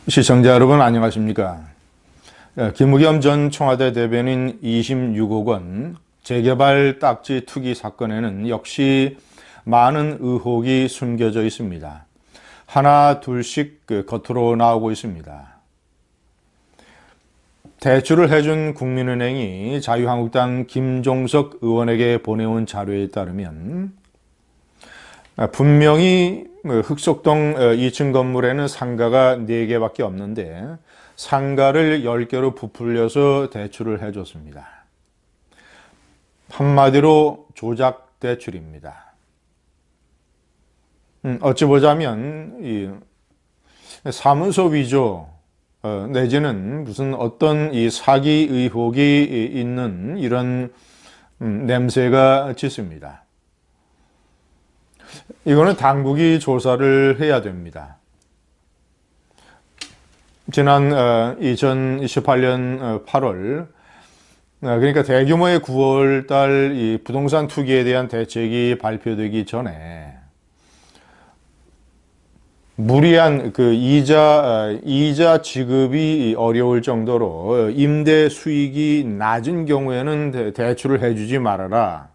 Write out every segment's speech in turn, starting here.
시청자 여러분 안녕하십니까? 김의겸 전 청와대 대변인 26억 원 재개발 딱지 투기 사건에는 역시 많은 의혹이 숨겨져 있습니다. 하나 둘씩 겉으로 나오고 있습니다. 대출을 해준 국민은행이 자유한국당 김종석 의원에게 보내온 자료에 따르면 분명히 흑석동 2층 건물에는 상가가 4개밖에 없는데 상가를 10개로 부풀려서 대출을 해줬습니다. 한마디로 조작 대출입니다. 어찌 보자면 이 사문서 위조 내지는 무슨 어떤 이 사기 의혹이 있는 이런 냄새가 짙습니다. 이거는 당국이 조사를 해야 됩니다. 지난 2018년 8월 그러니까 대규모의 9월 달 이 부동산 투기에 대한 대책이 발표되기 전에 무리한 그 이자 지급이 어려울 정도로 임대 수익이 낮은 경우에는 대출을 해주지 말아라.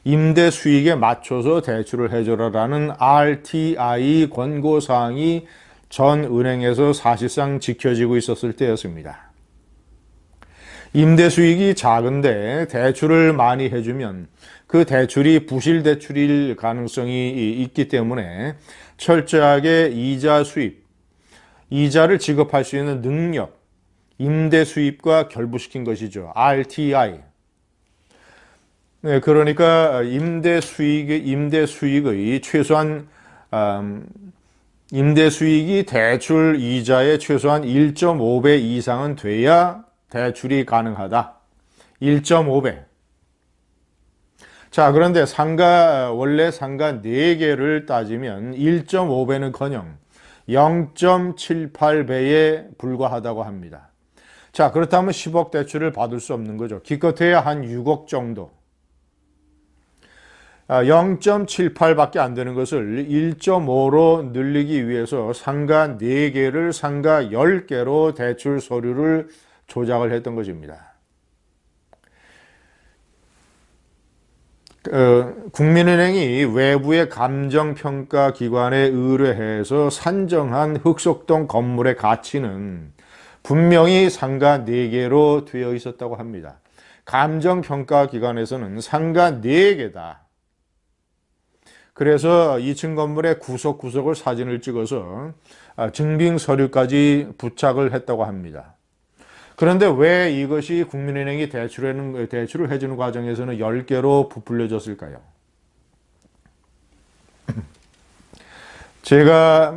임대 수익에 맞춰서 대출을 해줘라라는 RTI 권고사항이 전 은행에서 사실상 지켜지고 있었을 때였습니다. 임대 수익이 작은데 대출을 많이 해주면 그 대출이 부실 대출일 가능성이 있기 때문에 철저하게 이자 수입, 이자를 지급할 수 있는 능력, 임대 수입과 결부시킨 것이죠. RTI. 네, 그러니까 임대 수익의 최소한 임대 수익이 대출 이자의 최소한 1.5배 이상은 돼야 대출이 가능하다. 1.5배. 자, 그런데 원래 상가 4개를 따지면 1.5배는커녕 0.78배에 불과하다고 합니다. 자, 그렇다면 10억 대출을 받을 수 없는 거죠. 기껏해야 한 6억 정도. 0.78밖에 안 되는 것을 1.5로 늘리기 위해서 상가 4개를 상가 10개로 대출 서류를 조작을 했던 것입니다. 국민은행이 외부의 감정평가 기관에 의뢰해서 산정한 흑석동 건물의 가치는 분명히 상가 4개로 되어 있었다고 합니다. 감정평가 기관에서는 상가 4개다. 그래서 2층 건물의 구석구석을 사진을 찍어서 증빙 서류까지 부착을 했다고 합니다. 그런데 왜 이것이 국민은행이 대출을 해주는 과정에서는 10개로 부풀려졌을까요? 제가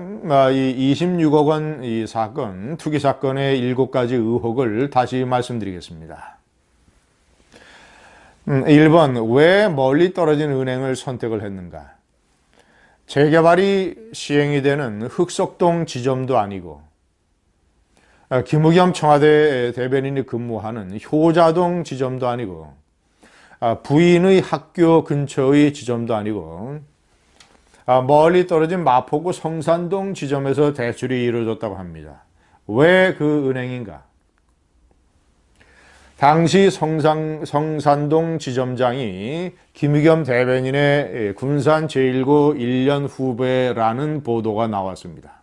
이 26억 원 이 사건, 투기 사건의 7가지 의혹을 다시 말씀드리겠습니다. 1번, 왜 멀리 떨어진 은행을 선택을 했는가? 재개발이 시행이 되는 흑석동 지점도 아니고 김의겸 청와대 대변인이 근무하는 효자동 지점도 아니고 부인의 학교 근처의 지점도 아니고 멀리 떨어진 마포구 성산동 지점에서 대출이 이루어졌다고 합니다. 왜 그 은행인가? 당시 성산동 지점장이 김의겸 대변인의 군산 제1고 1년 후배라는 보도가 나왔습니다.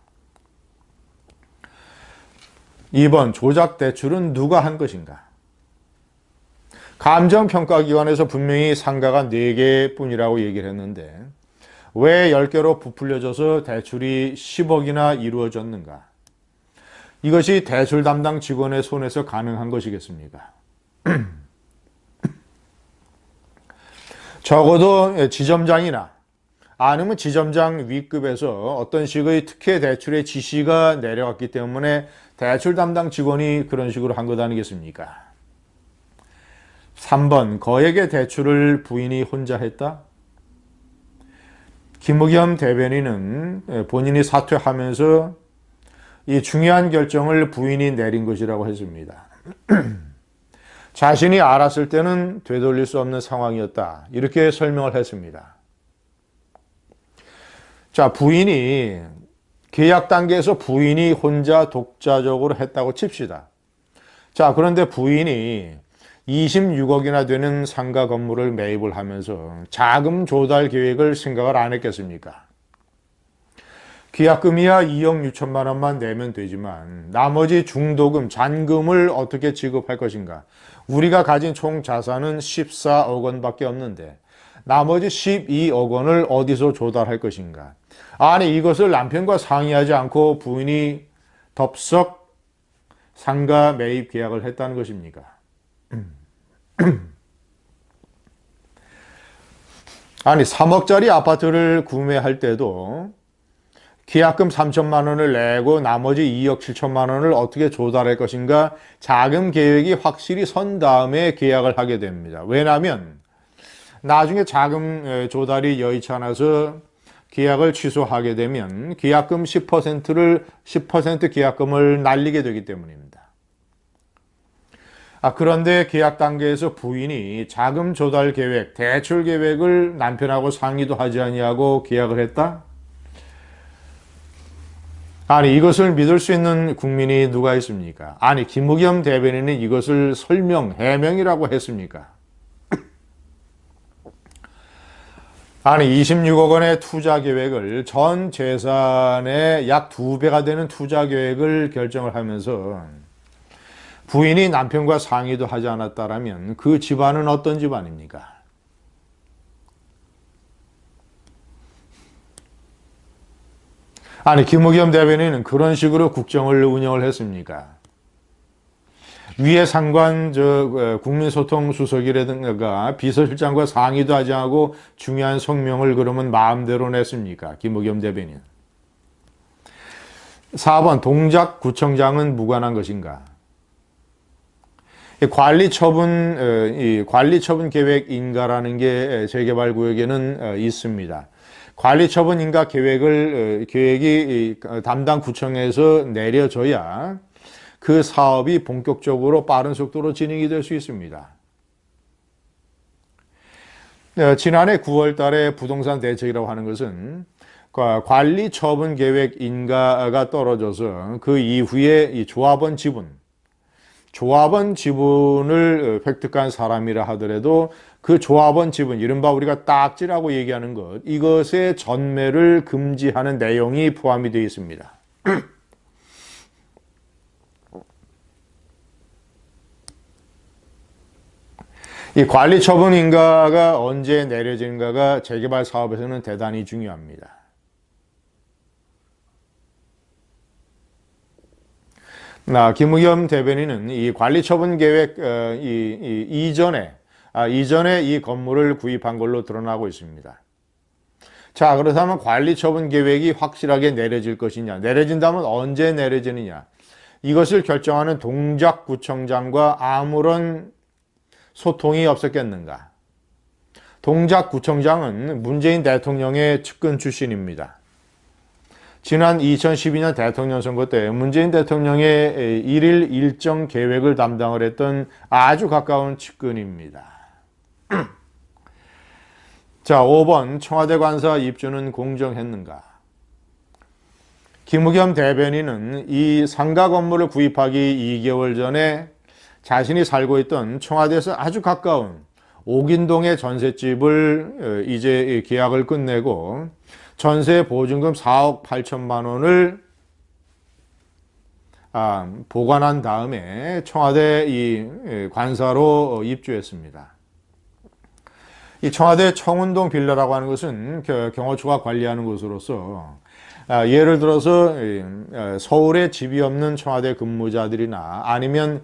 2번, 조작 대출은 누가 한 것인가? 감정평가기관에서 분명히 상가가 4개 뿐이라고 얘기를 했는데 왜 10개로 부풀려져서 대출이 10억이나 이루어졌는가? 이것이 대출 담당 직원의 손에서 가능한 것이겠습니까? 적어도 지점장이나 아니면 지점장 위급에서 어떤 식의 특혜 대출의 지시가 내려갔기 때문에 대출 담당 직원이 그런 식으로 한 것 아니겠습니까? 3번, 거액의 대출을 부인이 혼자 했다? 김의겸 대변인은 본인이 사퇴하면서 이 중요한 결정을 부인이 내린 것이라고 했습니다. 자신이 알았을 때는 되돌릴 수 없는 상황이었다. 이렇게 설명을 했습니다. 자, 부인이 계약 단계에서 부인이 혼자 독자적으로 했다고 칩시다. 자, 그런데 부인이 26억이나 되는 상가 건물을 매입을 하면서 자금 조달 계획을 생각을 안 했겠습니까? 계약금이야 2억 6천만 원만 내면 되지만 나머지 중도금, 잔금을 어떻게 지급할 것인가? 우리가 가진 총 자산은 14억 원밖에 없는데 나머지 12억 원을 어디서 조달할 것인가? 아니, 이것을 남편과 상의하지 않고 부인이 덥석 상가 매입 계약을 했다는 것입니까? 아니, 3억짜리 아파트를 구매할 때도 계약금 3천만 원을 내고 나머지 2억 7천만 원을 어떻게 조달할 것인가 자금 계획이 확실히 선 다음에 계약을 하게 됩니다. 왜냐하면 나중에 자금 조달이 여의치 않아서 계약을 취소하게 되면 계약금 10% 계약금을 날리게 되기 때문입니다. 그런데 계약 단계에서 부인이 자금 조달 계획, 대출 계획을 남편하고 상의도 하지 아니하고 계약을 했다? 아니, 이것을 믿을 수 있는 국민이 누가 있습니까? 아니, 김의겸 대변인은 이것을 해명이라고 했습니까? 아니, 26억 원의 투자 계획을 전 재산의 약 2배가 되는 투자 계획을 결정을 하면서 부인이 남편과 상의도 하지 않았다라면 그 집안은 어떤 집안입니까? 아니, 김의겸 대변인은 그런 식으로 국정을 운영을 했습니까? 위에 상관 국민소통수석이라든가 비서실장과 상의도 하지 않고 중요한 성명을 그러면 마음대로 냈습니까? 김의겸 대변인. 4번 동작구청장은 무관한 것인가? 관리처분 계획 인가라는 게 재개발구역에는 있습니다. 관리처분 인가 계획이 담당 구청에서 내려져야 그 사업이 본격적으로 빠른 속도로 진행이 될 수 있습니다. 지난해 9월 달에 부동산 대책이라고 하는 것은 관리처분 계획 인가가 떨어져서 그 이후에 이 조합원 지분을 획득한 사람이라 하더라도 그 조합원 지분, 이른바 우리가 딱지라고 얘기하는 것, 이것의 전매를 금지하는 내용이 포함이 되어 있습니다. 이 관리처분 인가가 언제 내려지는가가 재개발 사업에서는 대단히 중요합니다. 김의겸 대변인은 이 관리처분 계획 이전에 이 건물을 구입한 걸로 드러나고 있습니다. 자, 그렇다면 관리처분 계획이 확실하게 내려질 것이냐, 내려진다면 언제 내려지느냐, 이것을 결정하는 동작구청장과 아무런 소통이 없었겠는가? 동작구청장은 문재인 대통령의 측근 출신입니다. 지난 2012년 대통령 선거 때 문재인 대통령의 일일 일정 계획을 담당을 했던 아주 가까운 측근입니다. 자, 5번 청와대 관사 입주는 공정했는가? 김의겸 대변인은 이 상가 건물을 구입하기 2개월 전에 자신이 살고 있던 청와대에서 아주 가까운 옥인동의 전셋집을 이제 계약을 끝내고 전세 보증금 4억 8천만 원을 보관한 다음에 청와대 이 관사로 입주했습니다. 이 청와대 청운동 빌라라고 하는 것은 경호처가 관리하는 곳으로서 예를 들어서 서울에 집이 없는 청와대 근무자들이나 아니면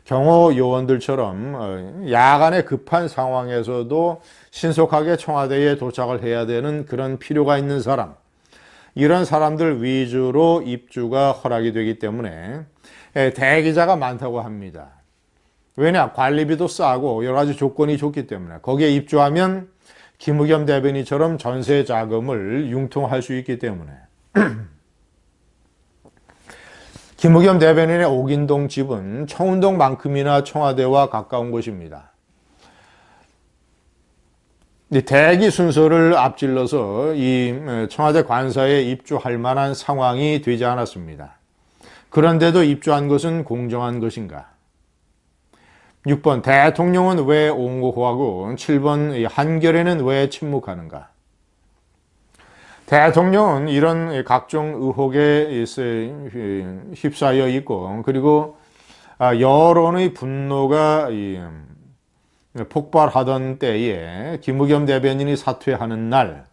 경호 요원들처럼 야간에 급한 상황에서도 신속하게 청와대에 도착을 해야 되는 그런 필요가 있는 사람, 이런 사람들 위주로 입주가 허락이 되기 때문에 대기자가 많다고 합니다. 왜냐? 관리비도 싸고 여러 가지 조건이 좋기 때문에 거기에 입주하면 김의겸 대변인처럼 전세 자금을 융통할 수 있기 때문에 김의겸 대변인의 옥인동 집은 청운동만큼이나 청와대와 가까운 곳입니다. 이 대기 순서를 앞질러서 이 청와대 관사에 입주할 만한 상황이 되지 않았습니다. 그런데도 입주한 것은 공정한 것인가? 6번 대통령은 왜 옹호하고 7번 한겨레는 왜 침묵하는가? 대통령은 이런 각종 의혹에 휩싸여 있고 그리고 여론의 분노가 폭발하던 때에 김의겸 대변인이 사퇴하는 날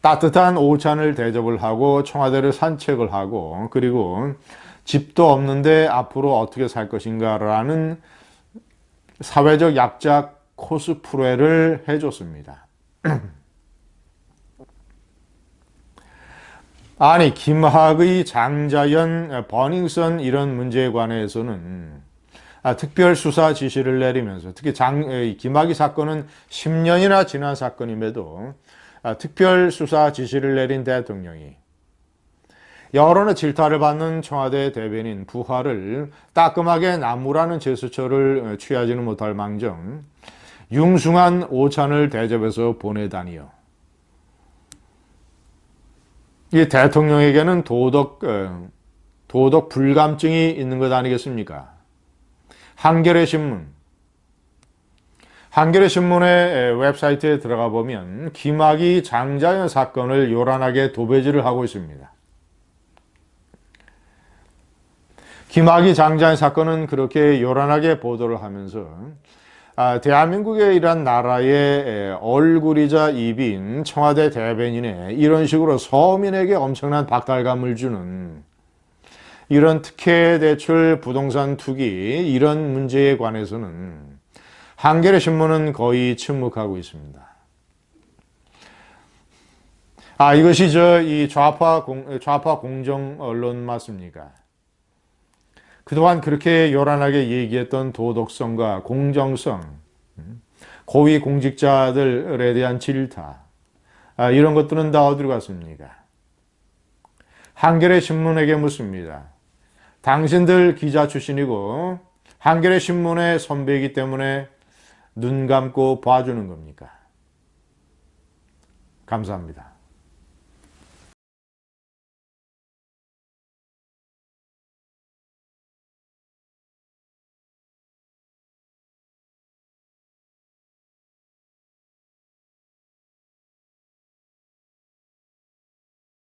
따뜻한 오찬을 대접을 하고 청와대를 산책을 하고 그리고 집도 없는데 앞으로 어떻게 살 것인가 라는 사회적 약자 코스프레를 해줬습니다. 아니 김학의, 장자연, 버닝썬 이런 문제에 관해서는 특별 수사 지시를 내리면서 특히 김학의 사건은 10년이나 지난 사건임에도 특별 수사 지시를 내린 대통령이 여론의 질타를 받는 청와대 대변인 부하를 따끔하게 나무라는 제스처를 취하지는 못할 망정 융숭한 오찬을 대접해서 보내다니요. 이 대통령에게는 도덕 불감증이 있는 것 아니겠습니까? 한겨레 신문의 웹사이트에 들어가 보면 김학의, 장자연 사건을 요란하게 도배질을 하고 있습니다. 김학의, 장자연 사건은 그렇게 요란하게 보도를 하면서 대한민국의 이란 나라의 얼굴이자 입인 청와대 대변인에 이런 식으로 서민에게 엄청난 박탈감을 주는 이런 특혜 대출, 부동산 투기 이런 문제에 관해서는 한겨레 신문은 거의 침묵하고 있습니다. 이것이 이 좌파 공정 언론 맞습니까? 그동안 그렇게 요란하게 얘기했던 도덕성과 공정성, 고위 공직자들에 대한 질타, 이런 것들은 다 어디로 갔습니까? 한겨레 신문에게 묻습니다. 당신들 기자 출신이고 한겨레 신문의 선배이기 때문에 눈 감고 봐주는 겁니까? 감사합니다.